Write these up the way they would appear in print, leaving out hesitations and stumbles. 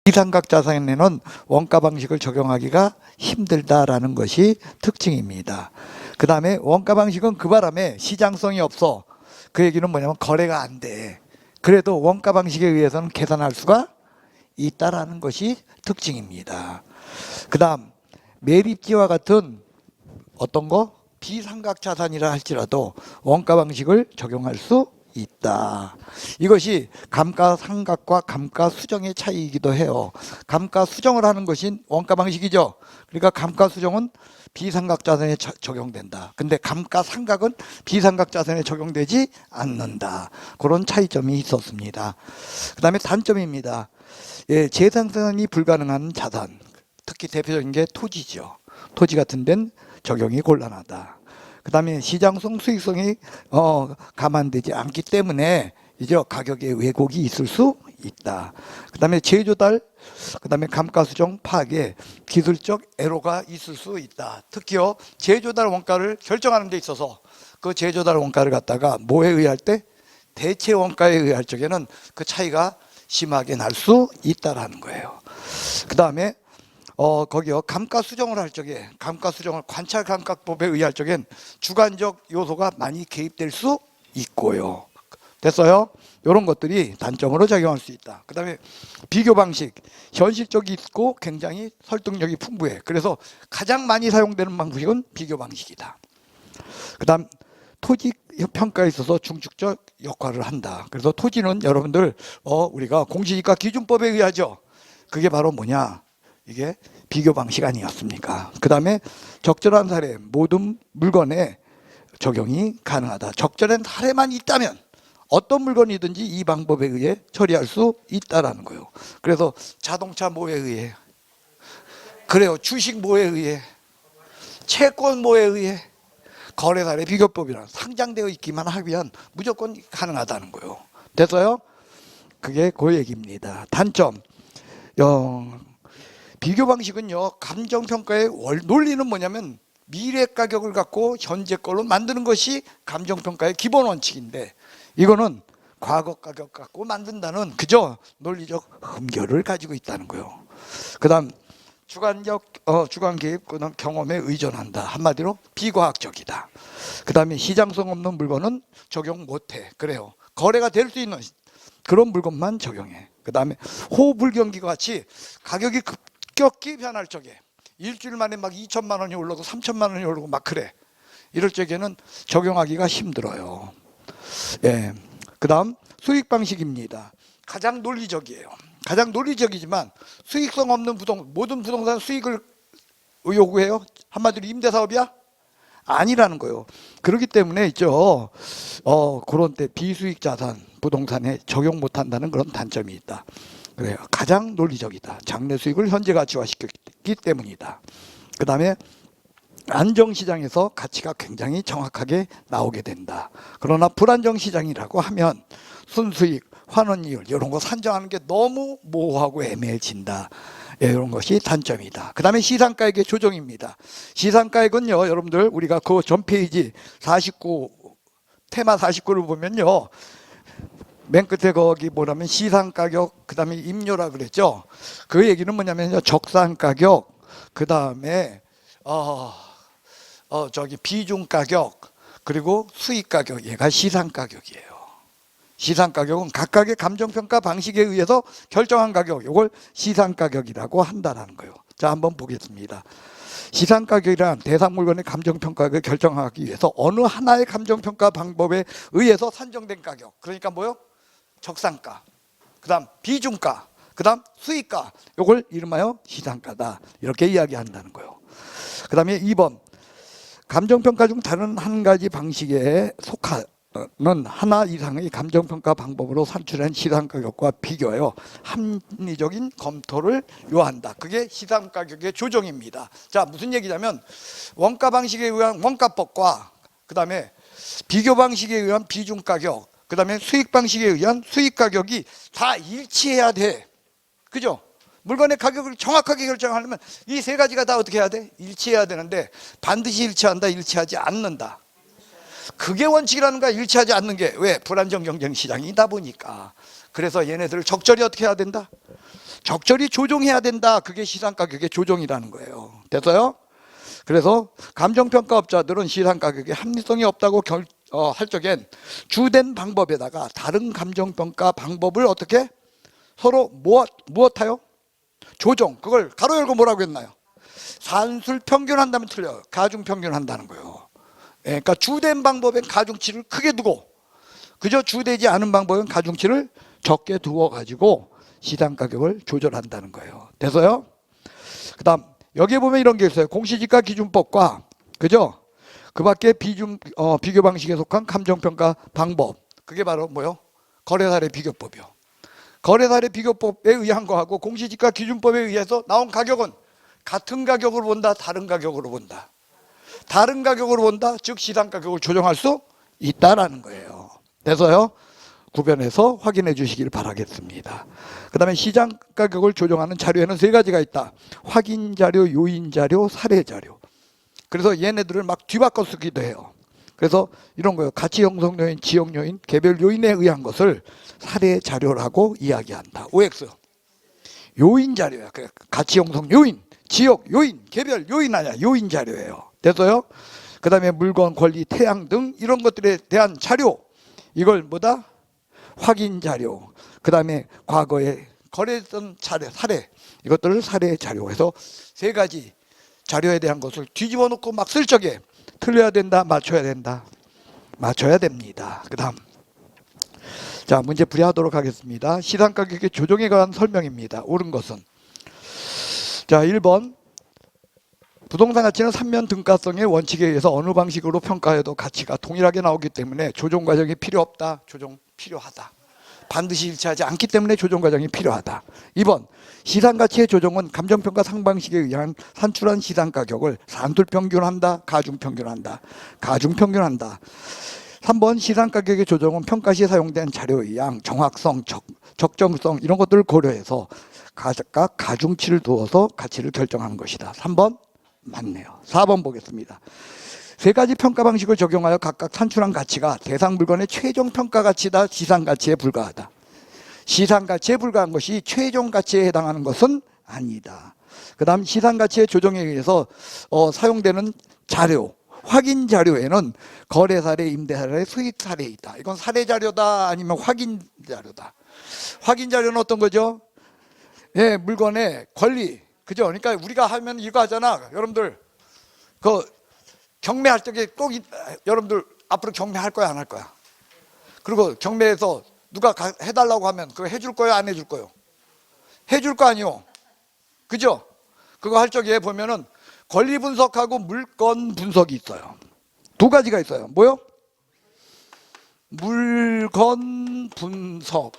비삼각자산에는 원가 방식을 적용하기가 힘들다라는 것이 특징입니다. 그 다음에 원가 방식은 그 바람에 시장성이 없어. 그 얘기는 뭐냐면 거래가 안 돼. 그래도 원가 방식에 의해서는 계산할 수가 있다라는 것이 특징입니다. 그 다음 매립지와 같은 어떤 거? 비삼각자산이라 할지라도 원가 방식을 적용할 수 있다. 이것이 감가상각과 감가수정의 차이이기도 해요. 감가수정을 하는 것이 원가 방식이죠. 그러니까 감가수정은 비삼각자산에 적용된다. 근데 감가상각은 비삼각자산에 적용되지 않는다. 그런 차이점이 있었습니다. 그 다음에 단점입니다. 예, 재생산이 불가능한 자산, 특히 대표적인 게 토지죠. 토지 같은 데는 적용이 곤란하다. 그 다음에 시장성 수익성이 감안되지 않기 때문에 이제 가격에 왜곡이 있을 수 있다. 그 다음에 제조달, 그 다음에 감가수정 파악에 기술적 애로가 있을 수 있다. 특히요 제조달 원가를 결정하는 데 있어서 그 제조달 원가를 갖다가 뭐에 의할 때 대체 원가에 의할 적에는 그 차이가 심하게 날 수 있다라는 거예요. 그 다음에 거기요 감가수정을 할 적에 감가수정을 관찰감각법에 의할 적엔 주관적 요소가 많이 개입될 수 있고요. 됐어요? 이런 것들이 단점으로 작용할 수 있다. 그 다음에 비교 방식, 현실적이 있고 굉장히 설득력이 풍부해. 그래서 가장 많이 사용되는 방식은 비교 방식이다. 그 다음 토지 평가에 있어서 중축적 역할을 한다. 그래서 토지는 여러분들 우리가 공시지가 기준법에 의하죠. 그게 바로 뭐냐? 이게 비교 방식 아니었습니까? 그 다음에 적절한 사례, 모든 물건에 적용이 가능하다. 적절한 사례만 있다면 어떤 물건이든지 이 방법에 의해 처리할 수 있다라는 거예요. 그래서 자동차 뭐에 의해? 그래요. 주식 뭐에 의해? 채권 뭐에 의해? 거래 사례 비교법이란 상장되어 있기만 하면 무조건 가능하다는 거예요. 됐어요? 그게 그 얘기입니다. 단점. 비교 방식은요 감정평가의 논리는 뭐냐면 미래 가격을 갖고 현재 걸로 만드는 것이 감정평가의 기본 원칙인데 이거는 과거 가격 갖고 만든다는 그저 논리적 흠결을 가지고 있다는 거예요. 그 다음 주관 개입, 그다음 경험에 의존한다. 한마디로 비과학적이다. 그 다음에 시장성 없는 물건은 적용 못해. 그래요. 거래가 될 수 있는 그런 물건만 적용해. 그 다음에 호불경기가 같이 가격이 급격히 변할 적에 일주일 만에 막 2천만 원이 올라고 3천만 원이 오르고 막 그래. 이럴 적에는 적용하기가 힘들어요. 예. 그 다음 수익 방식입니다. 가장 논리적이에요. 가장 논리적이지만 수익성 없는 모든 부동산 수익을 요구해요? 한마디로 임대사업이야? 아니라는 거예요. 그렇기 때문에 있죠. 그런 때 비수익 자산 부동산에 적용 못한다는 그런 단점이 있다. 그래요. 가장 논리적이다. 장래 수익을 현재 가치화시켰기 때문이다. 그 다음에 안정시장에서 가치가 굉장히 정확하게 나오게 된다. 그러나 불안정시장이라고 하면 순수익, 환원이율 이런 거 산정하는 게 너무 모호하고 애매해진다. 이런 것이 단점이다. 그 다음에 시상가액의 조정입니다. 시상가액은요 여러분들 우리가 그 전 페이지 49 테마 49를 보면요 맨 끝에 거기 뭐라면 시상가격 그 다음에 임료라 그랬죠. 그 얘기는 뭐냐면요 적산가격 그 다음에 비중가격 그리고 수익가격 얘가 시상가격이에요. 시상가격은 각각의 감정평가 방식에 의해서 결정한 가격 이걸 시상가격이라고 한다는 거예요. 자 한번 보겠습니다. 시상가격이란 대상 물건의 감정평가를 결정하기 위해서 어느 하나의 감정평가 방법에 의해서 산정된 가격 그러니까 뭐요? 적산가 그 다음 비중가 그 다음 수익가 이걸 이름하여 시상가다 이렇게 이야기한다는 거예요. 그 다음에 2번 감정평가 중 다른 한 가지 방식에 속하는 하나 이상의 감정평가 방법으로 산출한 시상가격과 비교하여 합리적인 검토를 요한다. 그게 시상가격의 조정입니다. 자 무슨 얘기냐면 원가 방식에 의한 원가법과 그 다음에 비교 방식에 의한 비중가격 그 다음에 수익 방식에 의한 수익가격이 다 일치해야 돼. 그죠? 물건의 가격을 정확하게 결정하려면 이 세 가지가 다 어떻게 해야 돼? 일치해야 되는데 반드시 일치한다, 일치하지 않는다. 그게 원칙이라는 거야. 일치하지 않는 게. 왜? 불안정 경쟁 시장이다 보니까. 그래서 얘네들을 적절히 어떻게 해야 된다? 적절히 조종해야 된다. 그게 시장가격의 조종이라는 거예요. 됐어요? 그래서 감정평가업자들은 시장가격에 합리성이 없다고 할 적엔 주된 방법에다가 다른 감정평가 방법을 어떻게 서로 무엇하여? 조정. 그걸 가로 열고 뭐라고 했나요? 산술 평균한다면 틀려요. 가중 평균한다는 거예요. 그러니까 주된 방법엔 가중치를 크게 두고, 그저 주되지 않은 방법은 가중치를 적게 두어 가지고 시장 가격을 조절한다는 거예요. 돼서요? 그다음 여기에 보면 이런 게 있어요. 공시지가 기준법과, 그죠? 그 밖에 비교 방식에 속한 감정평가 방법. 그게 바로 뭐요? 거래사례 비교법이요. 거래사례 비교법에 의한 거하고 공시지가 기준법에 의해서 나온 가격은 같은 가격으로 본다, 다른 가격으로 본다. 다른 가격으로 본다, 즉 시장 가격을 조정할 수 있다라는 거예요. 돼서요, 구별해서 확인해 주시길 바라겠습니다. 그 다음에 시장 가격을 조정하는 자료에는 세 가지가 있다. 확인 자료, 요인 자료, 사례 자료. 그래서 얘네들을 막 뒤바꿔 쓰기도 해요. 그래서 이런 거예요. 가치 형성 요인, 지역 요인, 개별 요인에 의한 것을 사례 자료라고 이야기한다. OX. 요인 자료야. 가치 형성 요인, 지역 요인, 개별 요인 아니야. 요인 자료예요. 됐어요? 그 다음에 물건, 권리, 태양 등 이런 것들에 대한 자료. 이걸 뭐다? 확인 자료. 그 다음에 과거에 거래했던 사례. 이것들을 사례 자료 해서 세 가지 자료에 대한 것을 뒤집어 놓고 막 쓸 적에 틀려야 된다, 맞춰야 된다. 맞춰야 됩니다. 그 다음. 자, 문제 풀이하도록 하겠습니다. 시장가격의 조정에 관한 설명입니다. 옳은 것은. 자, 1번. 부동산 가치는 삼면 등가성의 원칙에 의해서 어느 방식으로 평가해도 가치가 동일하게 나오기 때문에 조정 과정이 필요 없다. 조정 필요하다. 반드시 일치하지 않기 때문에 조정 과정이 필요하다. 2번. 시장가치의 조정은 감정평가 상방식에 의한 산출한 시장가격을 산술평균한다. 가중평균한다. 가중평균한다. 3번. 시장가격의 조정은 평가 시 사용된 자료의 양, 정확성, 적정성 이런 것들을 고려해서 각각 가중치를 두어서 가치를 결정하는 것이다. 3번. 맞네요. 4번 보겠습니다. 세 가지 평가 방식을 적용하여 각각 산출한 가치가 대상 물건의 최종 평가 가치다, 시상 가치에 불과하다. 시상 가치에 불과한 것이 최종 가치에 해당하는 것은 아니다. 그 다음 시상 가치의 조정에 의해서 사용되는 자료, 확인 자료에는 거래 사례, 임대 사례, 수익 사례 있다. 이건 사례 자료다, 아니면 확인 자료다. 확인 자료는 어떤 거죠? 예, 물건의 권리. 그죠? 그러니까 우리가 하면 이거 하잖아. 여러분들 그 경매할 적에 꼭 여러분들 앞으로 경매할 거야, 안 할 거야? 그리고 경매에서 누가 해달라고 하면 그거 해줄 거예요, 안 해줄 거예요? 해줄 거 아니요? 그죠? 그거 할 적에 보면은 권리 분석하고 물건 분석이 있어요. 두 가지가 있어요. 뭐요? 물건 분석.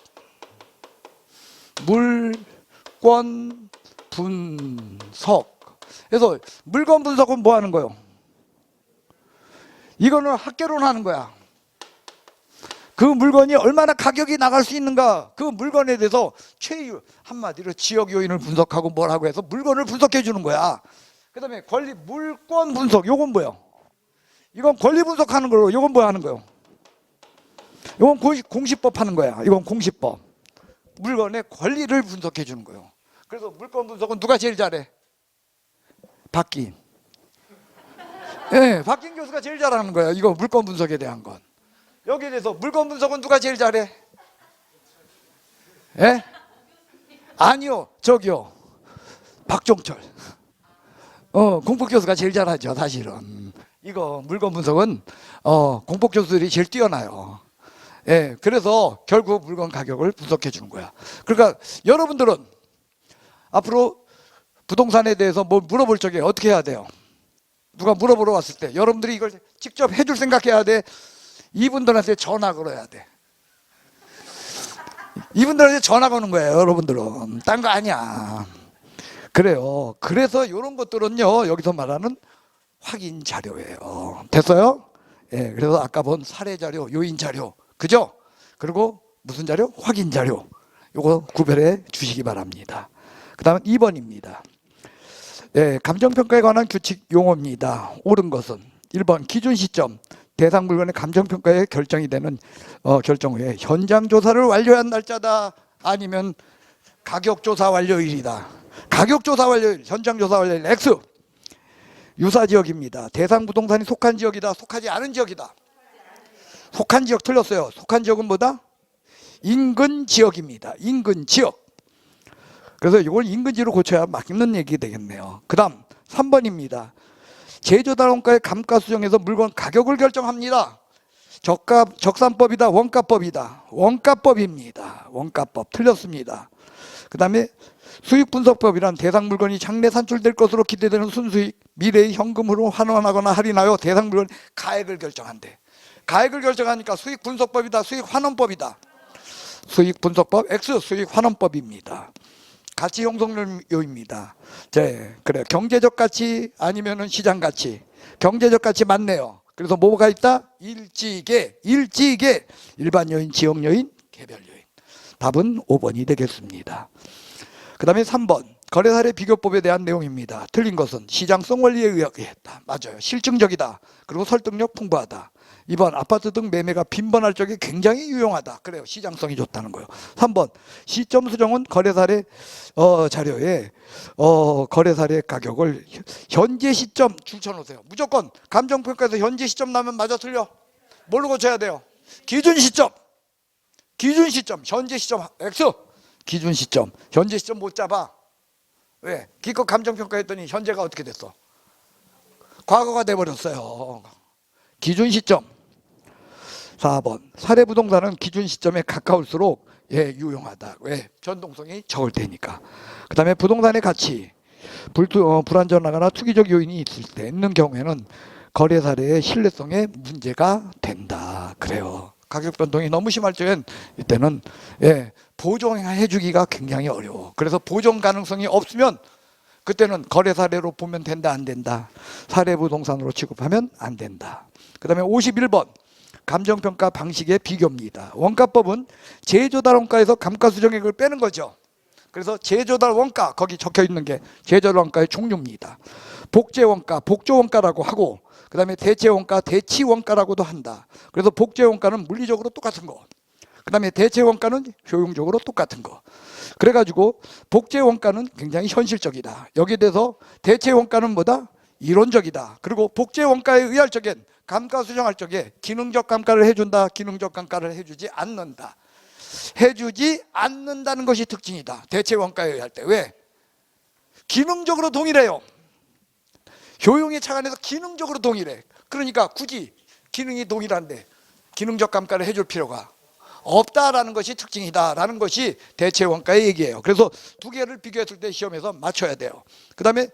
물건 분석. 그래서 물건 분석은 뭐 하는 거예요? 이거는 학계론 하는 거야. 그 물건이 얼마나 가격이 나갈 수 있는가, 그 물건에 대해서 최유, 한마디로 지역 요인을 분석하고 뭐라고 해서 물건을 분석해 주는 거야. 그 다음에 권리, 물건 분석. 요건 뭐예요? 이건 권리 분석하는 거고, 요건 뭐 하는 거예요? 요건 공시법 하는 거야. 이건 공시법. 물건의 권리를 분석해 주는 거예요. 그래서 물건 분석은 누가 제일 잘해? 박기인. 예, 박기인 교수가 제일 잘하는 거예요. 이거 물건 분석에 대한 건. 여기에 대해서 물건 분석은 누가 제일 잘해? 예? 아니요, 저기요. 박종철. 공법 교수가 제일 잘하죠, 사실은. 이거 물건 분석은 공법 교수들이 제일 뛰어나요. 예, 그래서 결국 물건 가격을 분석해 주는 거야. 그러니까 여러분들은 앞으로 부동산에 대해서 뭐 물어볼 적에 어떻게 해야 돼요? 누가 물어보러 왔을 때 여러분들이 이걸 직접 해줄 생각해야 돼? 이분들한테 전화 걸어야 돼. 이분들한테 전화 거는 거예요, 여러분들은. 딴 거 아니야. 그래요. 그래서 이런 것들은요, 여기서 말하는 확인 자료예요. 됐어요? 예, 그래서 아까 본 사례 자료, 요인 자료, 그죠? 그리고 무슨 자료? 확인 자료. 요거 구별해 주시기 바랍니다. 그 다음은 2번입니다. 예, 감정평가에 관한 규칙 용어입니다. 옳은 것은 1번 기준 시점, 대상 물건의 감정평가에 결정이 되는 결정 후에 현장 조사를 완료한 날짜다, 아니면 가격 조사 완료일이다. 가격 조사 완료일, 현장 조사 완료일 X. 유사 지역입니다. 대상 부동산이 속한 지역이다, 속하지 않은 지역이다. 속한 지역 틀렸어요. 속한 지역은 뭐다? 인근 지역입니다. 인근 지역. 그래서 이걸 인근지로 고쳐야 맞는 얘기 되겠네요. 그 다음 3번입니다. 제조달 원가의 감가 수정에서 물건 가격을 결정합니다. 적산법이다, 원가법이다. 원가법입니다. 원가법 틀렸습니다. 그 다음에 수익분석법이란 대상 물건이 장래 산출될 것으로 기대되는 순수익, 미래의 현금으로 환원하거나 할인하여 대상 물건 가액을 결정한대. 가액을 결정하니까 수익분석법이다, 수익환원법이다. 수익분석법 X, 수익환원법입니다. 가치 형성료입니다. 그래요. 경제적 가치 아니면은 시장 가치. 경제적 가치 맞네요. 그래서 뭐가 있다? 일지계, 일지계. 일반 요인, 지역 요인, 개별 요인. 답은 5번이 되겠습니다. 그 다음에 3번. 거래 사례 비교법에 대한 내용입니다. 틀린 것은 시장성 원리에 의하다. 맞아요. 실증적이다. 그리고 설득력 풍부하다. 2번 아파트 등 매매가 빈번할 적에 굉장히 유용하다. 그래요. 시장성이 좋다는 거예요. 3번 시점 수정은 거래 사례 자료에 거래 사례 가격을 현재 시점 줄쳐놓으세요. 무조건 감정평가에서 현재 시점 나면 맞아 틀려? 뭘로 고쳐야 돼요? 기준 시점. 기준 시점. 현재 시점 X. 기준 시점. 현재 시점 못 잡아. 왜? 기껏 감정평가 했더니 현재가 어떻게 됐어? 과거가 돼버렸어요. 기준 시점. 4번 사례부동산은 기준 시점에 가까울수록 유용하다. 왜? 변동성이 적을 테니까. 그 다음에 부동산의 가치, 불안전하거나 투기적 요인이 있는 경우에는 거래 사례의 신뢰성에 문제가 된다. 그래요. 가격 변동이 너무 심할 적엔 이때는 보정해 주기가 굉장히 어려워. 그래서 보정 가능성이 없으면 그때는 거래 사례로 보면 된다, 안 된다. 사례 부동산으로 취급하면 안 된다. 그 다음에 51번 감정평가 방식의 비교입니다. 원가법은 제조달 원가에서 감가수정액을 빼는 거죠. 그래서 제조달 원가, 거기 적혀 있는 게 제조달 원가의 종류입니다. 복제원가, 복조원가라고 하고, 그 다음에 대체원가, 대치원가라고도 한다. 그래서 복제원가는 물리적으로 똑같은 거, 그 다음에 대체원가는 효용적으로 똑같은 거. 그래가지고 복제원가는 굉장히 현실적이다. 여기에 대해서 대체원가는 뭐다? 이론적이다. 그리고 복제원가에 의할 적엔 감가 수정할 적에 기능적 감가를 해준다, 기능적 감가를 해주지 않는다. 해주지 않는다는 것이 특징이다. 대체원가에 의할 때. 왜? 기능적으로 동일해요. 효용에 착안해서 기능적으로 동일해. 그러니까 굳이 기능이 동일한데 기능적 감가를 해줄 필요가 없다라는 것이 특징이다라는 것이 대체원가의 얘기예요. 그래서 두 개를 비교했을 때 시험에서 맞춰야 돼요. 그 다음에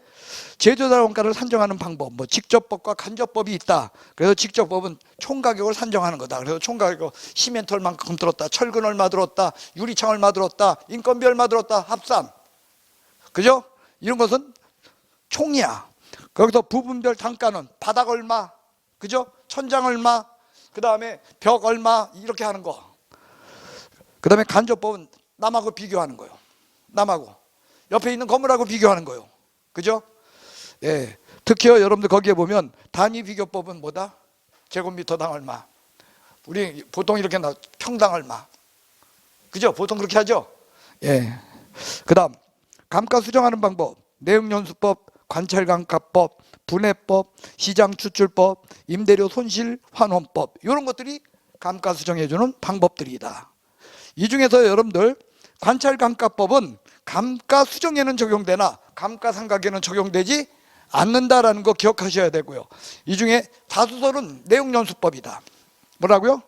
제조달 원가를 산정하는 방법, 직접법과 간접법이 있다. 그래서 직접법은 총가격을 산정하는 거다. 그래서 총가격 시멘트 얼마만큼 들었다, 철근 얼마 들었다, 유리창 얼마 들었다, 인건비 얼마 들었다, 합산. 그죠? 이런 것은 총이야. 거기서 부분별 단가는 바닥 얼마, 그죠? 천장 얼마, 그 다음에 벽 얼마, 이렇게 하는 거. 그 다음에 간접법은 남하고 비교하는 거예요. 남하고 옆에 있는 건물하고 비교하는 거예요. 그죠? 특히요, 여러분들 거기에 보면 단위 비교법은 뭐다? 제곱미터당 얼마. 우리 보통 이렇게 평당 얼마. 그죠? 보통 그렇게 하죠? 그 다음 감가 수정하는 방법, 내역연수법, 관찰감가법, 분해법, 시장추출법, 임대료 손실 환원법, 이런 것들이 감가 수정해주는 방법들이다. 이 중에서 여러분들 관찰감가법은 감가 수정에는 적용되나 감가상각에는 적용되지 않는다라는 거 기억하셔야 되고요. 이 중에 다수설은 내용연수법이다. 뭐라고요?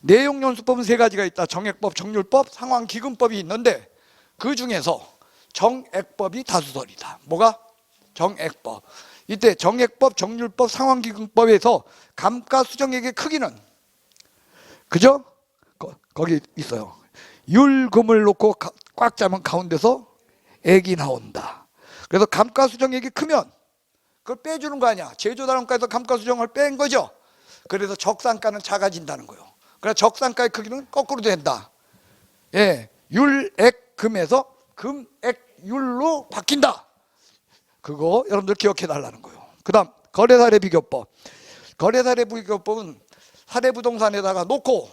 내용연수법은 세 가지가 있다. 정액법, 정률법, 상환기금법이 있는데 그 중에서 정액법이 다수설이다. 뭐가? 정액법. 이때 정액법, 정률법, 상환기금법에서 감가수정액의 크기는, 그죠? 거기 있어요. 율금을 놓고 꽉 잡으면 가운데서 액이 나온다. 그래서 감가수정액이 크면 그걸 빼주는 거 아니야. 제조단원가에서 감가수정을 뺀 거죠. 그래서 적산가는 작아진다는 거예요. 그래서 적산가의 크기는 거꾸로 된다. 율액금에서 금액율로 바뀐다. 그거 여러분들 기억해 달라는 거예요. 그 다음 거래사례 비교법. 거래사례비교법은 사례부동산에다가 놓고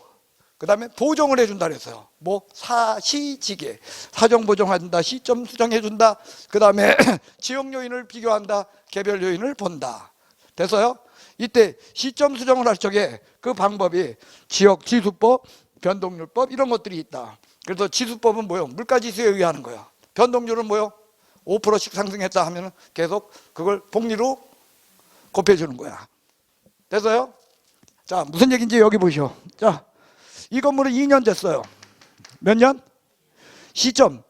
그 다음에 보정을 해준다 그랬어요. 뭐 사시지계, 사정보정한다, 시점 수정해준다, 그 다음에 지역요인을 비교한다, 개별요인을 본다. 돼서요, 이때 시점 수정을 할 적에 그 방법이 지역지수법, 변동률법 이런 것들이 있다. 그래서 지수법은 뭐요? 물가지수에 의하는 거야. 변동률은 뭐요? 5%씩 상승했다 하면 계속 그걸 복리로 곱해주는 거야. 돼서요, 자, 무슨 얘기인지 여기 보시오. 자, 이 건물은 2년 됐어요. 몇 년? 시점.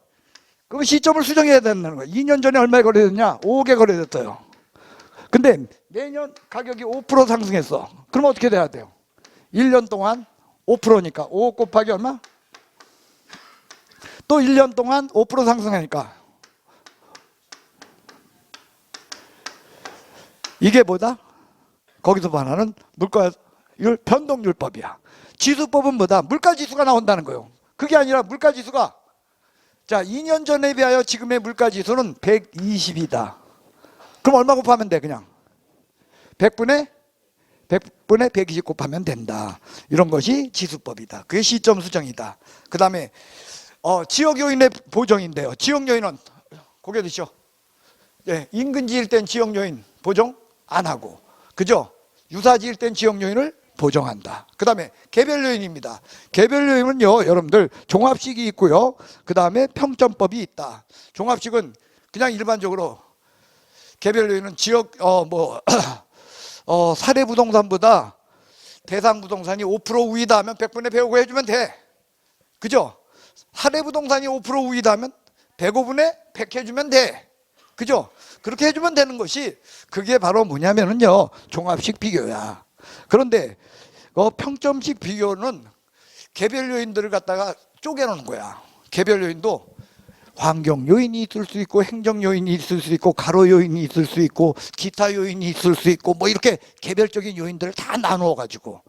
그럼 시점을 수정해야 된다는 거예요. 2년 전에 얼마에 거래됐냐? 5억에 거래됐어요. 근데 매년 가격이 5% 상승했어. 그럼 어떻게 돼야 돼요? 1년 동안 5%니까 5억 곱하기 얼마? 또 1년 동안 5% 상승하니까 이게 뭐다? 거기서 말하는 물가율 변동률법이야. 지수법은 뭐다? 물가지수가 나온다는 거예요. 그게 아니라 물가지수가, 자, 2년 전에 비하여 지금의 물가지수는 120이다. 그럼 얼마 곱하면 돼? 그냥 100분의 120 곱하면 된다. 이런 것이 지수법이다. 그게 시점 수정이다. 그 다음에 지역요인의 보정인데요. 지역요인은 고개 드시오. 예, 인근지일 땐 지역요인 보정 안 하고, 그죠? 유사지일 땐 지역요인을 보정한다. 그 다음에 개별요인입니다. 개별요인은요, 여러분들 종합식이 있고요. 그 다음에 평점법이 있다. 종합식은 그냥 일반적으로, 개별요인은 지역 사례부동산보다 대상부동산이 5% 우위다 하면 100분의 105 해주면 돼. 그죠? 사례부동산이 5% 우위다 하면 105분의 100 해주면 돼. 그죠? 그렇게 해주면 되는 것이, 그게 바로 뭐냐면은요, 종합식 비교야. 그런데 평점식 비교는 개별 요인들을 갖다가 쪼개놓는 거야. 개별 요인도 환경 요인이 있을 수 있고, 행정 요인이 있을 수 있고, 가로 요인이 있을 수 있고, 기타 요인이 있을 수 있고, 뭐 이렇게 개별적인 요인들을 다 나누어 가지고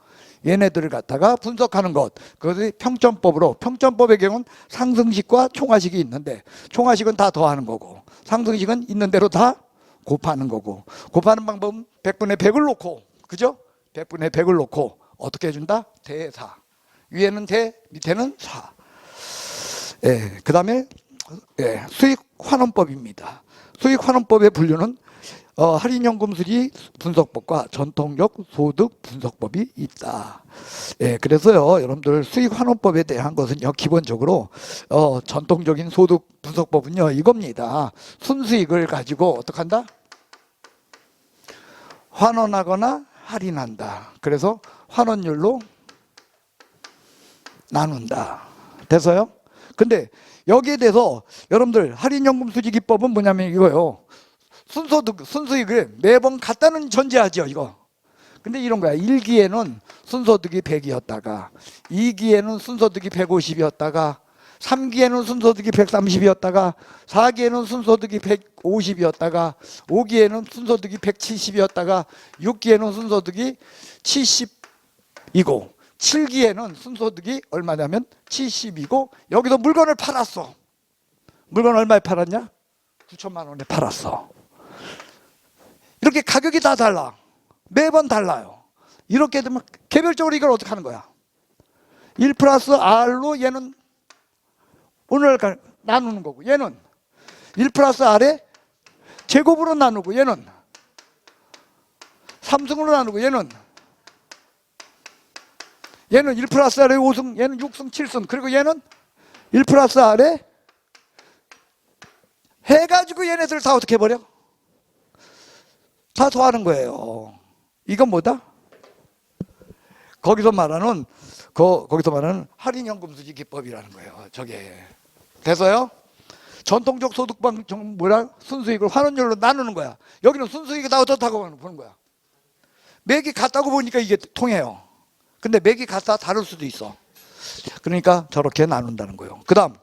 얘네들을 갖다가 분석하는 것, 그것이 평점법으로, 평점법의 경우는 상승식과 총하식이 있는데, 총하식은 다 더하는 거고 상승식은 있는 대로 다 곱하는 거고, 곱하는 방법은 100분의 100을 놓고, 그죠? 100분의 100을 놓고 어떻게 해준다? 대사. 위에는 대, 밑에는 사. 예, 그 다음에 수익환원법입니다. 수익환원법의 분류는 할인연금수지 분석법과 전통적 소득 분석법이 있다. 예, 그래서요, 여러분들 수익환원법에 대한 것은요, 기본적으로 전통적인 소득 분석법은요, 이겁니다. 순수익을 가지고 어떻게 한다? 환원하거나 할인한다. 그래서 환원율로 나눈다. 돼서요? 근데 여기에 대해서 여러분들 할인연금수지기법은 뭐냐면 이거요. 순수익을 매번 갖다는 전제하죠, 이거. 근데 이런 거야. 1기에는 순소득이 100이었다가 2기에는 순소득이 150이었다가 3기에는 순소득이 130이었다가 4기에는 순소득이 150이었다가 5기에는 순소득이 170이었다가 6기에는 순소득이 70이고 7기에는 순소득이 얼마냐면 70이고, 여기서 물건을 팔았어. 물건 얼마에 팔았냐? 9천만 원에 팔았어. 이렇게 가격이 다 달라. 매번 달라요. 이렇게 되면 개별적으로 이걸 어떻게 하는 거야? 1 플러스 R로 얘는 오늘 나누는 거고, 얘는 1 플러스 R에 제곱으로 나누고, 얘는 3승으로 나누고, 얘는 1 플러스 R에 5승, 얘는 6승, 7승, 그리고 얘는 1 플러스 R에 해가지고 얘네들 다 어떻게 해버려? 다 더하는 거예요. 이건 뭐다? 거기서 말하는 할인연금수지 기법이라는 거예요. 저게. 돼서요, 전통적 소득방 순수익을 환원율로 나누는 거야. 여기는 순수익이 다 어떻다고 보는 거야. 맥이 같다고 보니까 이게 통해요. 근데 맥이 같다 다를 수도 있어. 그러니까 저렇게 나눈다는 거예요. 그 다음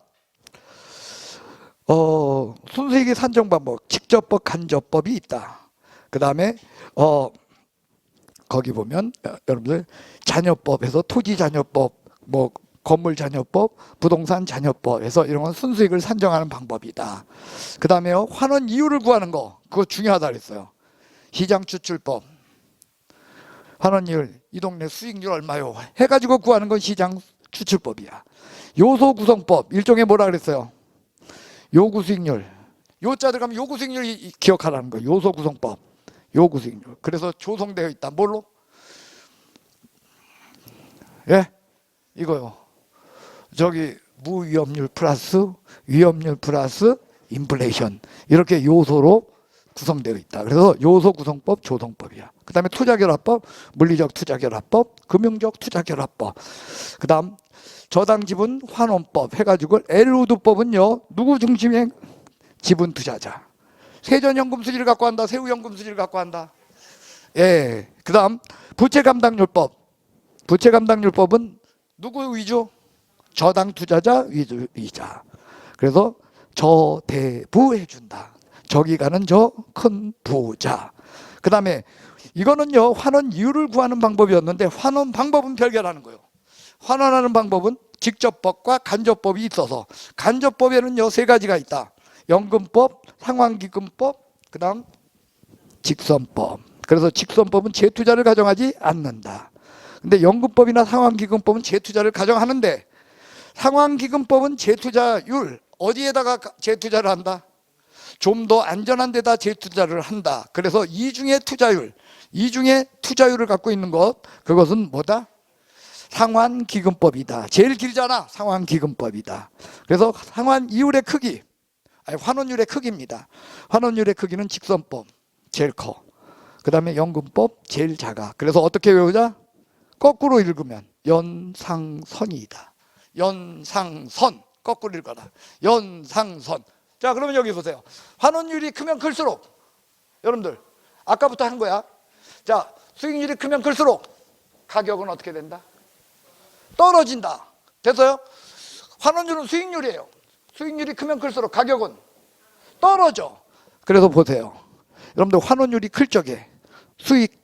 순수익의 산정 방법, 직접법, 간접법이 있다. 그 다음에 거기 보면 여러분들 잔여법에서 토지잔여법, 뭐 건물잔여법, 부동산잔여법에서 이런 건 순수익을 산정하는 방법이다. 그 다음에요, 환원 이유를 구하는 거, 그거 중요하다 그랬어요. 시장추출법, 환원율, 이 동네 수익률 얼마요? 해가지고 구하는 건 시장 추출법이야. 요소 구성법, 일종의 뭐라 그랬어요? 요구 수익률. 요자 들어가면 요구 수익률 기억하라는 거예요. 요소 구성법, 요구 수익률. 그래서 조성되어 있다. 뭘로? 예, 이거요. 저기 무위험률 플러스 위험률 플러스 인플레이션, 이렇게 요소로 구성되어 있다. 그래서 요소 구성법, 조성법이야. 그 다음에 투자결합법, 물리적 투자결합법, 금융적 투자결합법. 그 다음 저당지분 환원법 해가지고 엘우드법은요, 누구 중심의 지분 투자자. 세전연금 수지를 갖고 한다. 세후연금 수지를 갖고 한다. 예. 그 다음 부채감당률법. 부채감당률법은 누구 위주? 저당 투자자 위주이자. 그래서 저대부해준다. 저기 가는 저 큰 부자. 그 다음에 이거는요, 환원 이율을 구하는 방법이었는데 환원 방법은 별개라는 거예요. 환원하는 방법은 직접법과 간접법이 있어서, 간접법에는요 3가지가 있다. 연금법, 상환기금법, 그 다음 직선법. 그래서 직선법은 재투자를 가정하지 않는다. 근데 연금법이나 상환기금법은 재투자를 가정하는데, 상환기금법은 재투자율, 어디에다가 재투자를 한다? 좀 더 안전한 데다 재투자를 한다. 그래서 이중의 투자율을 갖고 있는 것, 그것은 뭐다? 상환기금법이다. 제일 길잖아. 상환기금법이다. 그래서 상환이율의 크기, 아니 환원율의 크기입니다. 환원율의 크기는 직선법 제일 커. 그 다음에 연금법 제일 작아. 그래서 어떻게 외우자? 거꾸로 읽으면 연상선이다. 연상선, 거꾸로 읽어라. 연상선. 자, 그러면 여기 보세요. 환원율이 크면 클수록, 여러분들 아까부터 한 거야. 자, 수익률이 크면 클수록 가격은 어떻게 된다? 떨어진다. 됐어요? 환원율은 수익률이에요. 수익률이 크면 클수록 가격은 떨어져. 그래서 보세요. 여러분들 환원율이 클 적에 수익,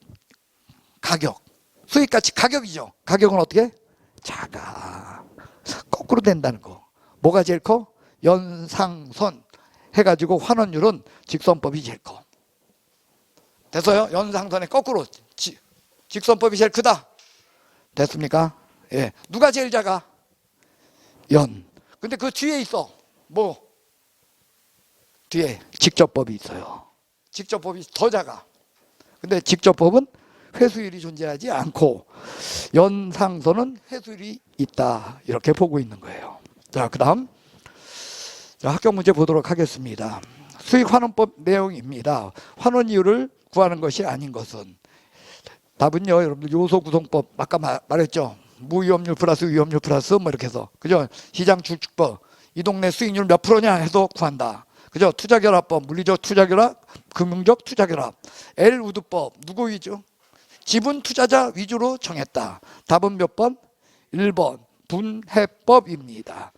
가격, 수익같이 가격이죠. 가격은 어떻게? 작아. 거꾸로 된다는 거. 뭐가 제일 커? 연상선 해가지고 환원율은 직선법이 제일 커. 됐어요? 연상선의 거꾸로 직선법이 제일 크다. 됐습니까? 예. 누가 제일 작아? 연. 근데 그 뒤에 있어. 뭐? 뒤에 직접법이 있어요. 직접법이 더 작아. 근데 직접법은 회수율이 존재하지 않고 연상선은 회수율이 있다. 이렇게 보고 있는 거예요. 자, 그 다음 합격 문제 보도록 하겠습니다. 수익환원법 내용입니다. 환원이율을 구하는 것이 아닌 것은, 답은요, 여러분들 요소구성법 아까 말했죠. 무위험률 플러스 위험률 플러스 뭐 이렇게 해서, 그죠? 시장 추측법, 이 동네 수익률 몇 프로냐 해서 구한다. 그죠? 투자결합법, 물리적 투자결합, 금융적 투자결합. 엘우드법 누구 위주? 지분 투자자 위주로 정했다. 답은 몇 번? 1번 분해법입니다.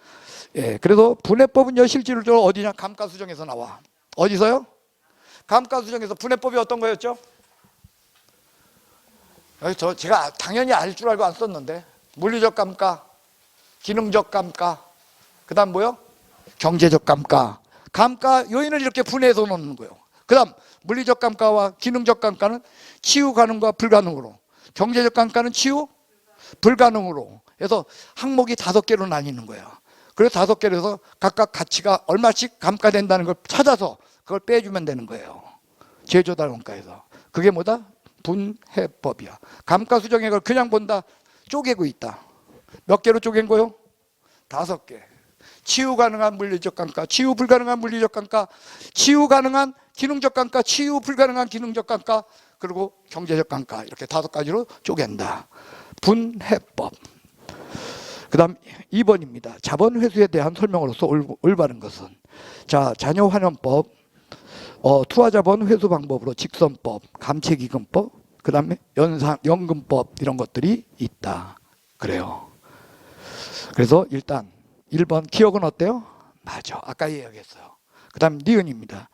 예, 그래서 분해법은요, 실질적으로 어디냐? 감가수정에서 나와. 어디서요? 감가수정에서. 분해법이 어떤 거였죠? 제가 당연히 알 줄 알고 안 썼는데, 물리적 감가, 기능적 감가, 그 다음 뭐요? 경제적 감가. 감가 요인을 이렇게 분해해서 놓는 거예요. 그 다음 물리적 감가와 기능적 감가는 치유 가능과 불가능으로, 경제적 감가는 치유 불가능으로 해서 항목이 5개로 나뉘는 거예요. 그래서 5개로 해서 각각 가치가 얼마씩 감가된다는 걸 찾아서 그걸 빼주면 되는 거예요. 제조달원가에서. 그게 뭐다? 분해법이야. 감가수정액을 그냥 본다? 쪼개고 있다. 몇 개로 쪼갠 거요? 5개. 치유 가능한 물리적 감가, 치유 불가능한 물리적 감가, 치유 가능한 기능적 감가, 치유 불가능한 기능적 감가, 그리고 경제적 감가, 이렇게 5가지로 쪼갠다. 분해법. 그 다음 2번입니다. 자본 회수에 대한 설명으로서 올바른 것은, 자, 자녀환원법, 투하자본 회수 방법으로 직선법, 감채기금법, 그 다음에 연금법, 이런 것들이 있다. 그래요. 그래서 일단 1번 기억은 어때요? 맞아. 아까 이야기했어요. 그 다음 니은입니다.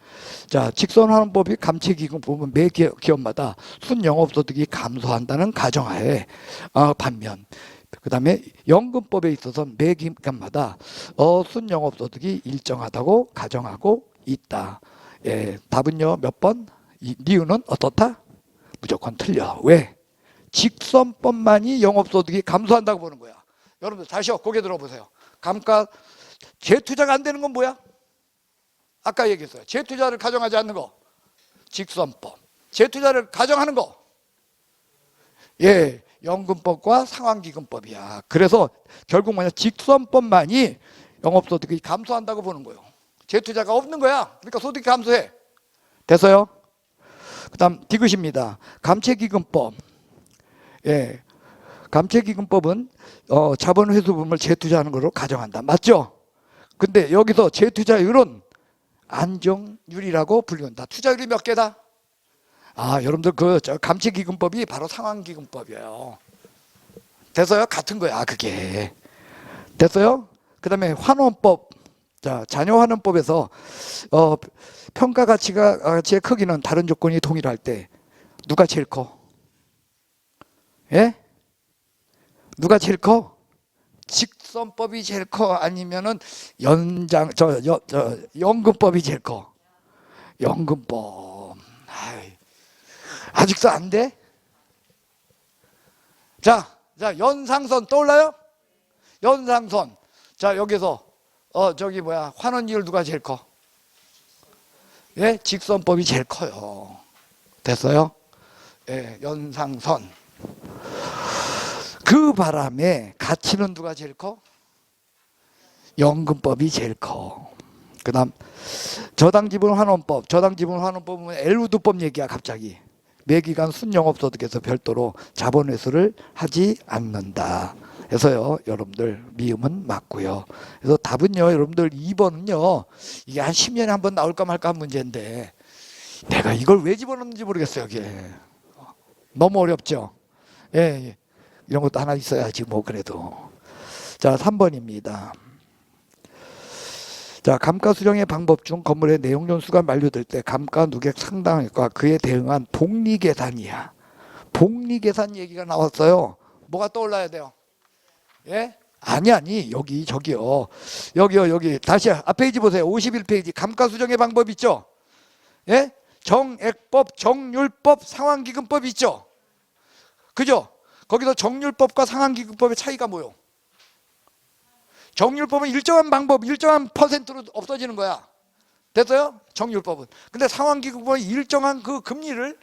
자, 직선환원법이 감채기금법은 매 기업마다 순영업소득이 감소한다는 가정하에, 반면 그 다음에 연금법에 있어서 매 기간마다 순영업소득이 일정하다고 가정하고 있다. 예, 답은요 몇 번? 니은은 어떻다? 무조건 틀려. 왜? 직선법만이 영업소득이 감소한다고 보는 거야. 여러분들 다시요, 고개 들어보세요. 감가 재투자가 안 되는 건 뭐야? 아까 얘기했어요. 재투자를 가정하지 않는 거 직선법. 재투자를 가정하는 거 연금법과 상환기금법이야. 그래서 결국 뭐냐, 직선법만이 영업소득이 감소한다고 보는 거예요. 재투자가 없는 거야. 그러니까 소득이 감소해. 됐어요? 그 다음 디귿입니다. 감채기금법. 감채기금법은 자본회수분을 재투자하는 걸로 가정한다. 맞죠? 근데 여기서 재투자율은 안정률이라고 불린다. 투자율이 몇 개다? 여러분들 감채기금법이 바로 상환기금법이에요. 됐어요? 같은 거야, 그게. 됐어요? 그 다음에 환원법. 자, 자녀환원법에서 평가 가치의 크기는 다른 조건이 동일할 때 누가 제일 커? 누가 제일 커? 직선법이 제일 커? 아니면은 연금법이 제일 커? 연금법. 아직도 안 돼? 자, 연상선 떠올라요? 연상선. 자, 여기서 환원율 누가 제일 커? 직선법이 제일 커요. 됐어요? 연상선. 그 바람에 가치는 누가 제일 커? 연금법이 제일 커. 그 다음 저당지분환원법. 저당지분환원법은 엘우드법 얘기야. 갑자기 매기간 순영업소득에서 별도로 자본회수를 하지 않는다. 그래서요, 여러분들 미음은 맞고요. 그래서 답은요, 여러분들 2번은요 이게 한 10년에 한 번 나올까 말까 한 문제인데 내가 이걸 왜 집어넣는지 모르겠어요. 이게 너무 어렵죠. 이런 것도 하나 있어야지 뭐. 그래도 자, 3번입니다. 자, 감가 수정의 방법 중 건물의 내용 연수가 만료될 때 감가 누객 상당액과 그에 대응한 복리 계산이야. 복리 계산 얘기가 나왔어요. 뭐가 떠올라야 돼요? 아니 저기요. 여기 다시 앞페이지 보세요. 51페이지 감가 수정의 방법 있죠? 정액법, 정률법, 상환기금법 있죠? 그죠? 거기서 정률법과 상환기금법의 차이가 뭐요? 정률법은 일정한 방법, 일정한 퍼센트로 없어지는 거야. 됐어요? 정률법은. 근데 상환기금법은 일정한 그 금리를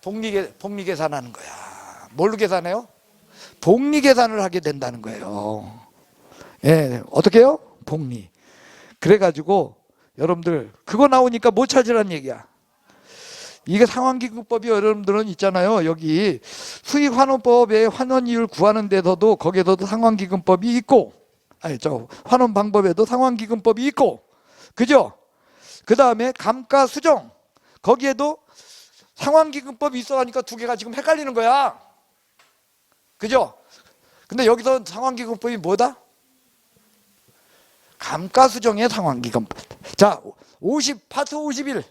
복리 계산하는 거야. 뭘로 계산해요? 복리 계산을 하게 된다는 거예요. 어떻게 해요? 복리. 그래가지고 여러분들 그거 나오니까 못 찾으란 얘기야. 이게 상환기금법이 여러분들은 있잖아요. 여기 수익환원법의 환원이율 구하는 데서도 거기에서도 상환기금법이 있고, 환원 방법에도 상환기금법이 있고, 그죠? 그 다음에 감가수정 거기에도 상환기금법이 있어 하니까 두 개가 지금 헷갈리는 거야. 그죠? 근데 여기서 상환기금법이 뭐다? 감가수정의 상환기금법. 자, 파트 51.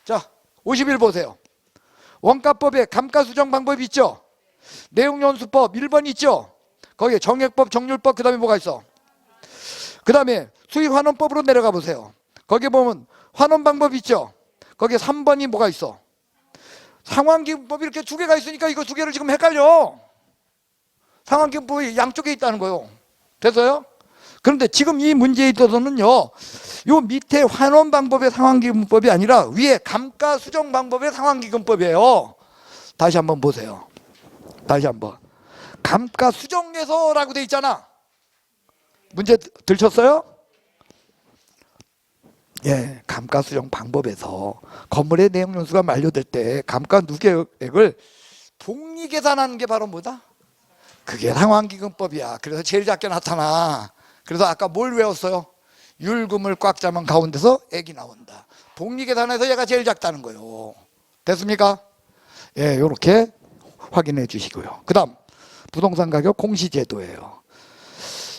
자, 51 보세요. 원가법에 감가수정 방법이 있죠? 내용연수법 1번 있죠? 거기에 정액법, 정률법, 그 다음에 뭐가 있어? 그 다음에 수익환원법으로 내려가 보세요. 거기에 보면 환원 방법이 있죠? 거기에 3번이 뭐가 있어? 상환기금법이 이렇게 두 개가 있으니까 이거 두 개를 지금 헷갈려. 상환기금법이 양쪽에 있다는 거예요. 됐어요? 그런데 지금 이 문제에 있어서는요, 요 밑에 환원 방법의 상환기금법이 아니라 위에 감가수정 방법의 상환기금법이에요. 다시 한번 보세요. 다시 한번. 감가수정에서라고 돼 있잖아. 문제 들쳤어요? 감가수정 방법에서 건물의 내용 연수가 만료될 때 감가 누계액을 복리 계산하는 게 바로 뭐다? 그게 상환기금법이야. 그래서 제일 작게 나타나. 그래서 아까 뭘 외웠어요? 율금을 꽉 잡은 가운데서 액이 나온다. 복리 계산에서 얘가 제일 작다는 거예요. 됐습니까? 이렇게 확인해 주시고요. 그 다음 부동산 가격 공시제도예요.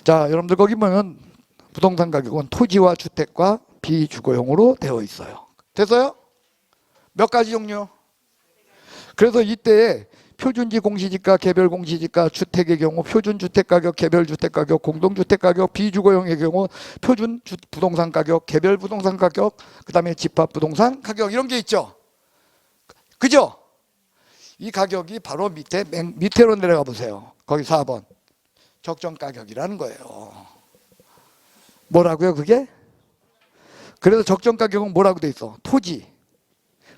자, 여러분들 거기 보면 부동산 가격은 토지와 주택과 비주거용으로 되어 있어요. 됐어요? 몇 가지 종류? 그래서 이때 표준지 공시지가, 개별 공시지가, 주택의 경우 표준주택가격, 개별주택가격, 공동주택가격, 비주거용의 경우 표준 부동산 가격, 개별 부동산 가격, 그 다음에 집합부동산 가격, 이런 게 있죠. 그죠? 이 가격이 바로 밑으로 내려가 보세요. 거기 4번. 적정 가격이라는 거예요. 뭐라고요, 그게? 그래서 적정 가격은 뭐라고 돼 있어? 토지.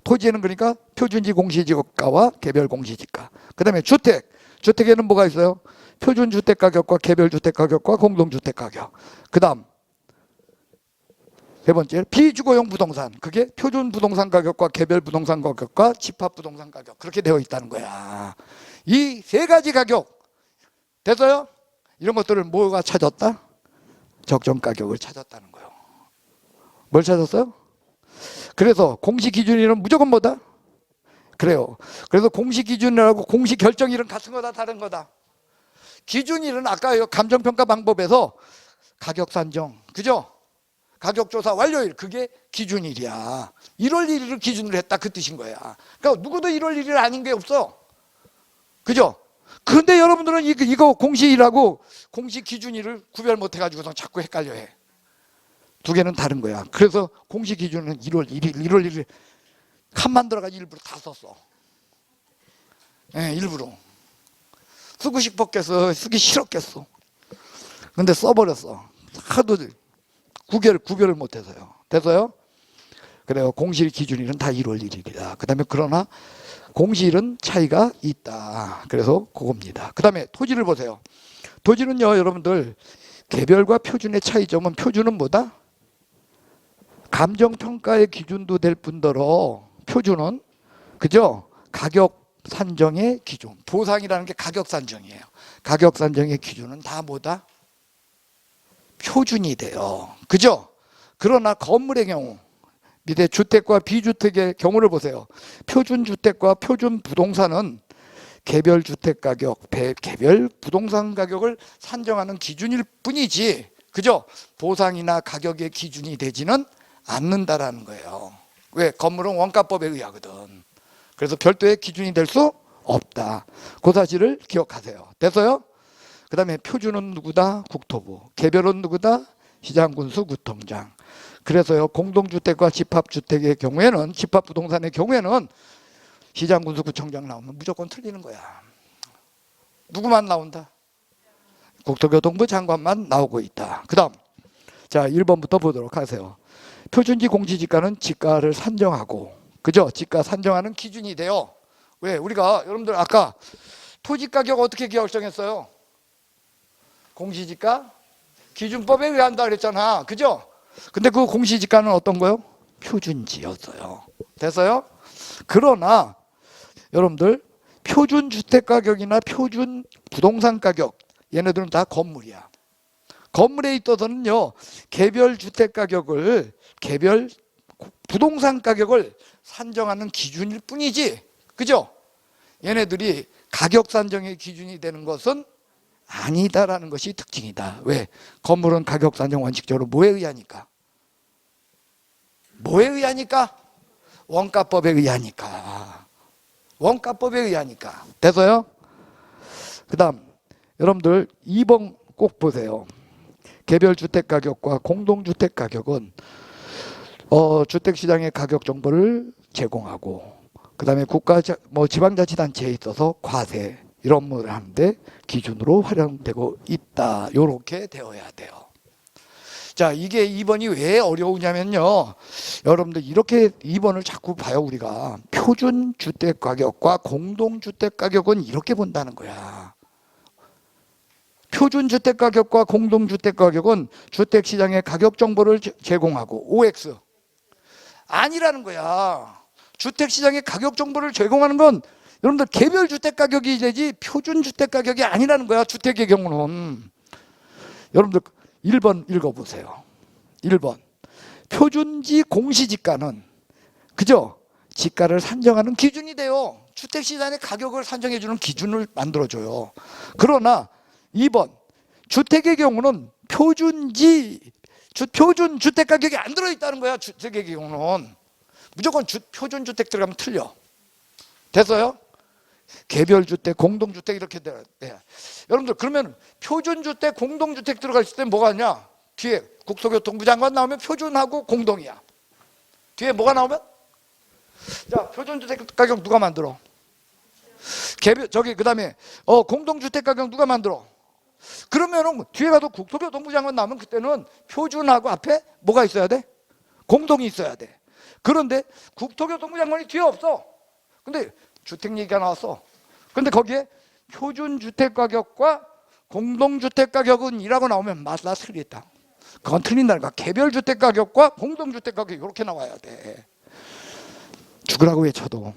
토지에는 그러니까 표준지 공시지가와 개별 공시지가. 그 다음에 주택. 주택에는 뭐가 있어요? 표준 주택 가격과 개별 주택 가격과 공동 주택 가격. 그 다음 세 번째 비주거용 부동산. 그게 표준 부동산 가격과 개별 부동산 가격과 집합 부동산 가격. 그렇게 되어 있다는 거야. 이 세 가지 가격 됐어요? 이런 것들을 뭐가 찾았다? 적정 가격을 찾았다는 거예요. 뭘 찾았어요? 그래서 공시 기준일은 무조건 뭐다? 그래요. 그래서 공시 기준이라고 공시 결정일은 같은 거다 다른 거다. 기준일은 아까 감정평가 방법에서 가격 산정, 그죠? 가격조사 완료일, 그게 기준일이야. 1월 1일을 기준으로 했다 그 뜻인 거야. 그러니까 누구도 1월 1일 아닌 게 없어. 그죠? 그런데 여러분들은 이거 공시일하고 공시 기준일을 구별 못 해가지고서 자꾸 헷갈려 해. 두 개는 다른 거야. 그래서 공시 기준은 1월 1일 칸만 들어가지 일부러 다 썼어. 네, 일부러. 쓰고 싶었겠어. 쓰기 싫었겠어. 근데 써버렸어. 하도 구별을 못해서요. 돼서요? 그래요. 공시일 기준일은 다 1월 1일이다. 그 다음에 그러나 공시일은 차이가 있다. 그래서 그겁니다. 그 다음에 토지를 보세요. 토지는요, 여러분들 개별과 표준의 차이점은 표준은 뭐다? 감정평가의 기준도 될 뿐더러 표준은 그죠? 가격 산정의 기준. 보상이라는 게 가격 산정이에요. 가격 산정의 기준은 다 뭐다? 표준이 돼요. 그죠? 그러나 건물의 경우 밑에 주택과 비주택의 경우를 보세요. 표준 주택과 표준 부동산은 개별 주택 가격, 개별 부동산 가격을 산정하는 기준일 뿐이지, 그죠? 보상이나 가격의 기준이 되지는 않는다라는 거예요. 왜? 건물은 원가법에 의하거든. 그래서 별도의 기준이 될 수 없다. 그 사실을 기억하세요. 됐어요? 그 다음에 표준은 누구다? 국토부. 개별은 누구다? 시장군수 구청장. 그래서요, 공동주택과 집합주택의 경우에는, 집합부동산의 경우에는 시장군수 구청장 나오면 무조건 틀리는 거야. 누구만 나온다? 국토교통부 장관만 나오고 있다. 그 다음, 자 1번부터 보도록 하세요. 표준지 공시지가는 지가를 산정하고, 그죠? 지가 산정하는 기준이 돼요. 왜? 우리가 여러분들 아까 토지 가격 어떻게 결정했어요? 공시지가 기준법에 의한다 그랬잖아. 그죠? 근데 그 공시지가는 어떤 거요? 표준지였어요. 됐어요? 그러나 여러분들 표준 주택 가격이나 표준 부동산 가격, 얘네들은 다 건물이야. 건물에 있어서는요, 개별 주택 가격을, 개별 부동산 가격을 산정하는 기준일 뿐이지, 그죠? 얘네들이 가격 산정의 기준이 되는 것은 아니다라는 것이 특징이다. 왜? 건물은 가격 산정 원칙적으로 뭐에 의하니까? 뭐에 의하니까? 원가법에 의하니까. 원가법에 의하니까. 돼서요? 그 다음 여러분들 2번 꼭 보세요. 개별 주택 가격과 공동주택 가격은 주택시장의 가격 정보를 제공하고, 그 다음에 국가 지방자치단체에 있어서 과세 이런 걸 하는데 기준으로 활용되고 있다. 이렇게 되어야 돼요. 자, 이게 2번이 왜 어려우냐면요, 여러분들 이렇게 2번을 자꾸 봐요. 우리가 표준 주택 가격과 공동주택 가격은 이렇게 본다는 거야. 표준 주택 가격과 공동주택 가격은 주택시장의 가격 정보를 제공하고, OX 아니라는 거야. 주택시장의 가격 정보를 제공하는 건 여러분들 개별 주택 가격이 되지 표준 주택 가격이 아니라는 거야. 주택의 경우는. 여러분들 1번 읽어보세요. 1번 표준지 공시지가는, 그죠? 지가를 산정하는 기준이 돼요. 주택시장의 가격을 산정해주는 기준을 만들어줘요. 그러나 2번 주택의 경우는 표준 주택 가격이 안 들어있다는 거야. 주택의 경우는 무조건 표준 주택 들어가면 틀려. 됐어요? 개별 주택, 공동주택 이렇게 돼요. 여러분들 그러면 표준 주택, 공동주택 들어갈 때 뭐가 있냐? 뒤에 국토교통부 장관 나오면 표준하고 공동이야. 뒤에 뭐가 나오면? 자, 표준 주택 가격 누가 만들어? 그다음에 공동주택 가격 누가 만들어? 그러면은 뒤에 가도 국토교통부 장관 나오면 그때는 표준하고 앞에 뭐가 있어야 돼? 공동이 있어야 돼. 그런데 국토교통부 장관이 뒤에 없어. 근데 주택 얘기가 나왔어. 근데 거기에 표준주택가격과 공동주택가격은 이라고 나오면 맞다 틀리다. 그건 틀린다니까. 개별주택가격과 공동주택가격이 이렇게 나와야 돼. 죽으라고 외쳐도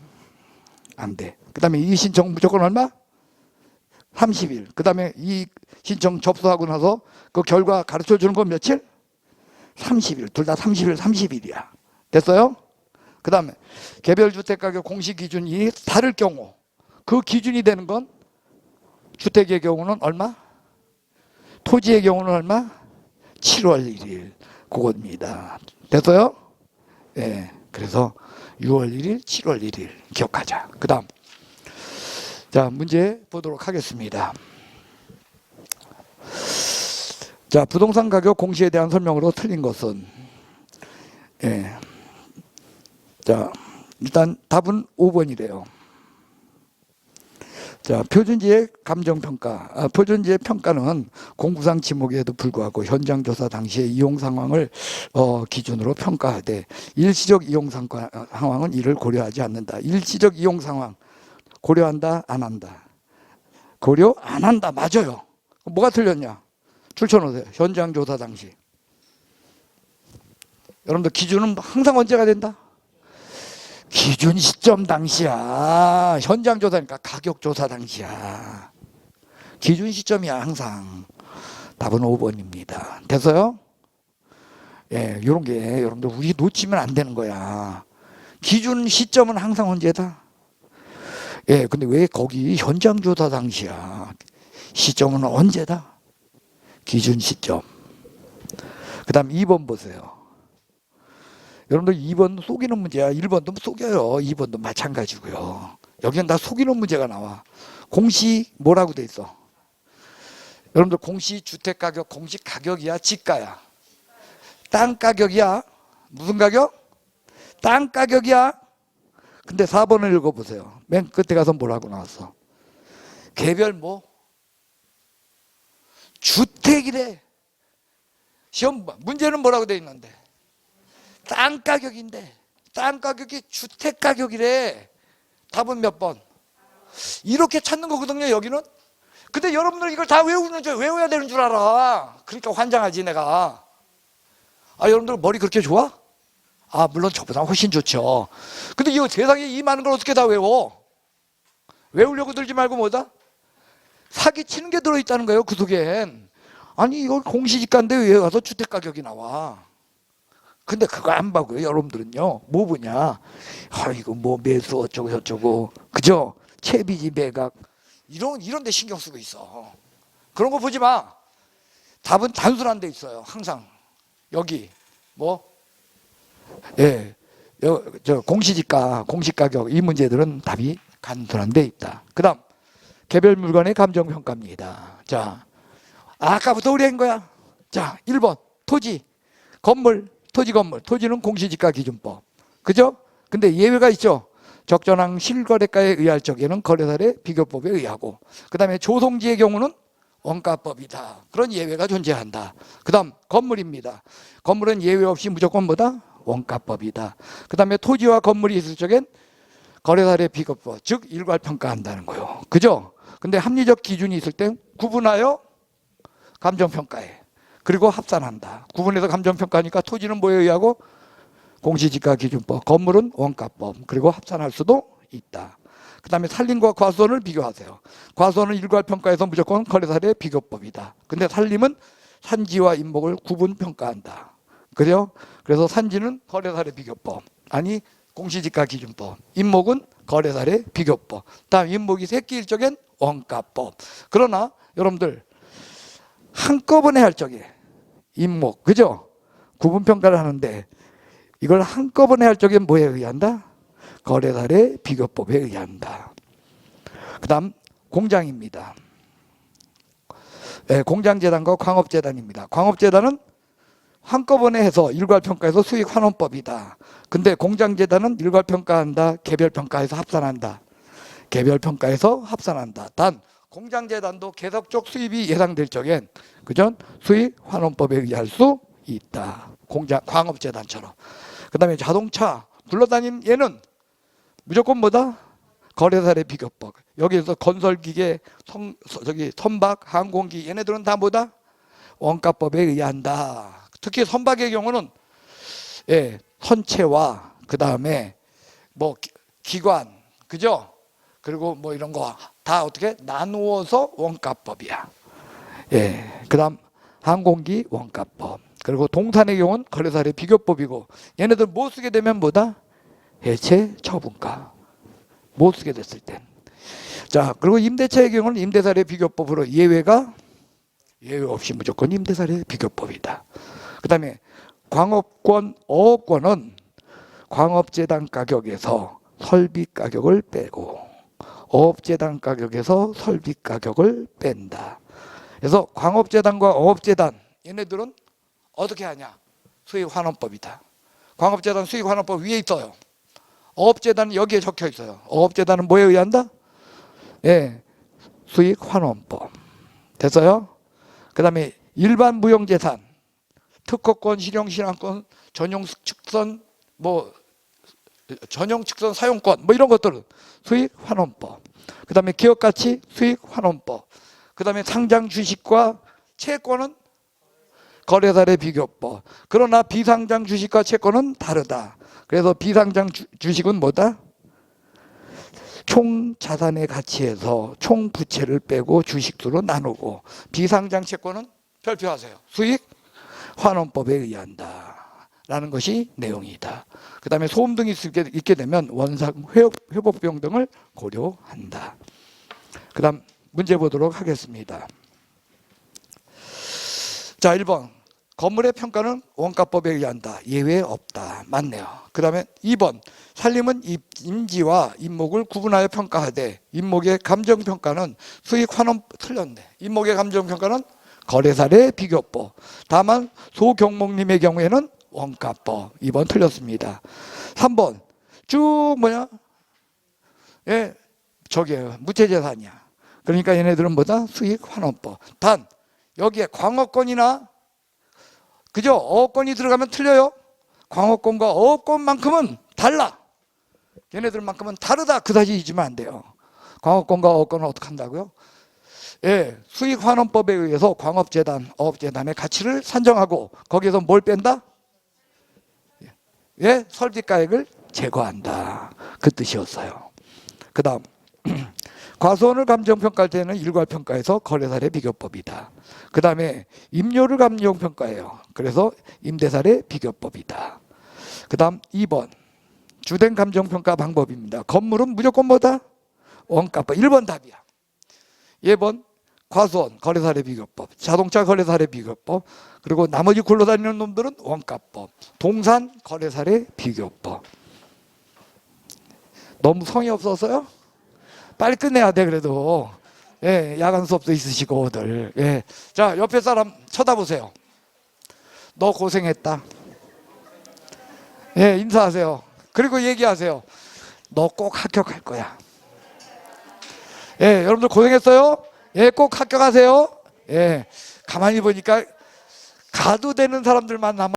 안 돼. 그 다음에 이 신청 무조건 얼마? 30일. 그 다음에 이 신청 접수하고 나서 그 결과 가르쳐 주는 건 며칠? 30일. 둘 다 30일, 30일이야. 됐어요? 그 다음에 개별주택가격 공시기준이 다를 경우 그 기준이 되는 건 주택의 경우는 얼마? 토지의 경우는 얼마? 7월 1일. 그겁니다. 됐어요? 예. 그래서 6월 1일, 7월 1일 기억하자. 그 다음. 자, 문제 보도록 하겠습니다. 자, 부동산 가격 공시에 대한 설명으로 틀린 것은, 예. 자, 일단 답은 5번이래요. 자, 표준지의 감정평가. 표준지의 평가는 공부상 지목에도 불구하고 현장 조사 당시의 이용 상황을 기준으로 평가하되 일시적 이용 상황은 이를 고려하지 않는다. 일시적 이용 상황 고려한다, 안 한다? 고려 안 한다. 맞아요. 뭐가 틀렸냐? 출처놓으세요. 현장 조사 당시. 여러분들 기준은 항상 언제가 된다? 기준 시점 당시야. 현장 조사니까 가격 조사 당시야. 기준 시점이야 항상. 답은 5번입니다. 됐어요? 예, 이런 게 여러분들 우리 놓치면 안 되는 거야. 기준 시점은 항상 언제다? 예, 근데 왜 거기 현장 조사 당시야? 시점은 언제다? 기준 시점. 그 다음 2번 보세요. 여러분들 2번 속이는 문제야. 1번도 속여요. 2번도 마찬가지고요. 여기는 다 속이는 문제가 나와. 공시 뭐라고 돼 있어? 여러분들 공시 주택가격 공시 가격이야? 지가야? 땅 가격이야? 무슨 가격? 땅 가격이야? 근데 4번을 읽어보세요. 맨 끝에 가서 뭐라고 나왔어? 개별 뭐? 주택이래. 시험 문제는 뭐라고 돼 있는데? 땅 가격인데 땅 가격이 주택 가격이래. 답은 몇 번? 이렇게 찾는 거거든요 여기는. 근데 여러분들 이걸 다 외워야 되는 줄 알아. 그러니까 환장하지 내가. 여러분들 머리 그렇게 좋아? 물론 저보다 훨씬 좋죠. 근데 이 세상에 이 많은 걸 어떻게 다 외워? 외우려고 들지 말고 뭐다? 사기치는 게 들어있다는 거예요 그 속엔. 아니 이걸 공시지가인데 왜 가서 주택 가격이 나와? 근데 그거 안 봐고요. 여러분들은요. 뭐 보냐? 이거 뭐 매수 어쩌고 저쩌고. 그죠? 채비지 매각. 이런 데 신경 쓰고 있어. 그런 거 보지 마. 답은 단순한 데 있어요. 항상. 여기. 뭐? 예. 저 공시지가, 공시가격 이 문제들은 답이 간단한 데 있다. 그 다음. 개별 물건의 감정평가입니다. 자. 아까부터 우리 한 거야. 자, 1번. 토지. 건물. 토지 건물, 토지는 공시지가 기준법. 그죠? 근데 예외가 있죠. 적정한 실거래가에 의할 적에는 거래사례 비교법에 의하고, 그 다음에 조성지의 경우는 원가법이다. 그런 예외가 존재한다. 그 다음 건물입니다. 건물은 예외 없이 무조건 뭐다? 원가법이다. 그 다음에 토지와 건물이 있을 적엔 거래사례 비교법, 즉 일괄평가한다는 거예요. 그죠? 근데 합리적 기준이 있을 땐 구분하여 감정평가해. 그리고 합산한다. 구분해서 감정평가하니까 토지는 뭐에 의하고? 공시지가 기준법, 건물은 원가법, 그리고 합산할 수도 있다. 그 다음에 산림과 과수원을 비교하세요. 과수원은 일괄평가해서 무조건 거래사례 비교법이다. 근데 산림은 산지와 인목을 구분평가한다. 그래요? 그래서 산지는 거래사례 비교법, 아니 공시지가 기준법, 인목은 거래사례 비교법, 다음 인목이 새끼일 적엔 원가법. 그러나 여러분들 한꺼번에 할 적에 인목, 그죠? 구분평가를 하는데 이걸 한꺼번에 할 적에 뭐에 의한다? 거래사례 비교법에 의한다. 그 다음 공장입니다. 네, 공장재단과 광업재단입니다. 광업재단은 한꺼번에 해서 일괄평가해서 수익환원법이다. 근데 공장재단은 일괄평가한다, 개별평가해서 합산한다. 개별 평가에서 합산한다. 단 공장재단도 계속적 수입이 예상될 적엔 그죠? 수익 환원법에 의할 수 있다. 공장 광업재단처럼. 그다음에 자동차 굴러다니는 얘는 무조건 뭐다? 거래사례 비교법. 여기에서 건설기계, 선박, 항공기 얘네들은 다 뭐다? 원가법에 의한다. 특히 선박의 경우는 선체와 그 다음에 뭐 기관, 그죠? 그리고 뭐 이런 거 다 어떻게 나누어서 원가법이야. 그다음 항공기 원가법. 그리고 동산의 경우는 거래사례 비교법이고 얘네들 못 쓰게 되면 뭐다? 해체 처분가. 못 쓰게 됐을 땐. 자, 그리고 임대차의 경우는 임대사례 비교법으로 예외 없이 무조건 임대사례 비교법이다. 그 다음에 광업권, 어업권은 광업재단 가격에서 설비 가격을 빼고 어업재단 가격에서 설비 가격을 뺀다. 그래서 광업재단과 어업재단 얘네들은 어떻게 하냐? 수익환원법이다. 광업재단 수익환원법 위에 있어요. 어업재단은 여기에 적혀 있어요. 어업재단은 뭐에 의한다? 수익환원법. 됐어요? 그 다음에 일반 무형재산, 특허권, 실용신앙권, 전용측선, 전용측선 사용권, 이런 것들은 수익환원법. 그 다음에 기업가치 수익환원법. 그 다음에 상장 주식과 채권은 거래사례 비교법. 그러나 비상장 주식과 채권은 다르다. 그래서 비상장 주식은 뭐다? 총 자산의 가치에서 총 부채를 빼고 주식수로 나누고 비상장 채권은 별표하세요. 수익 환원법에 의한다 라는 것이 내용이다. 그 다음에 소음 등이 있게 되면 원상 회복 비용 등을 고려한다. 그 다음 문제 보도록 하겠습니다. 자, 1번 건물의 평가는 원가법에 의한다. 예외 없다. 맞네요. 그 다음에 2번 산림은 임지와 임목을 구분하여 평가하되 임목의 감정평가는 수익환원 틀렸네. 임목의 감정평가는 거래사례 비교법. 다만 소경목님의 경우에는 원가법. 2번 틀렸습니다. 3번 쭉 저기에요. 무채재산이야. 그러니까 얘네들은 뭐다? 수익환원법. 단 여기에 광업권이나 그죠? 어업권이 들어가면 틀려요. 광업권과 어업권만큼은 달라. 얘네들만큼은 다르다. 그다지 잊으면 안 돼요. 광업권과 어업권은 어떻게 한다고요? 수익환원법에 의해서 광업재단, 어업재단의 가치를 산정하고 거기에서 뭘 뺀다? 설비가액을 제거한다. 그 뜻이었어요. 그 다음 과수원을 감정평가할 때는 일괄평가에서 거래사례 비교법이다. 그 다음에 임료를 감정평가해요. 그래서 임대사례 비교법이다. 그 다음 2번 주된 감정평가 방법입니다. 건물은 무조건 뭐다? 원가법. 1번 답이야. 2번 과수원 거래사례 비교법, 자동차 거래사례 비교법, 그리고 나머지 굴러다니는 놈들은 원가법, 동산 거래사례 비교법. 너무 성의 없어서요? 빨리 끝내야 돼. 그래도 야간 수업도 있으시고들. 자, 옆에 사람 쳐다보세요. 너 고생했다. 인사하세요. 그리고 얘기하세요. 너 꼭 합격할 거야. 여러분들 고생했어요. 꼭 합격하세요. 가만히 보니까 가도 되는 사람들만 남아.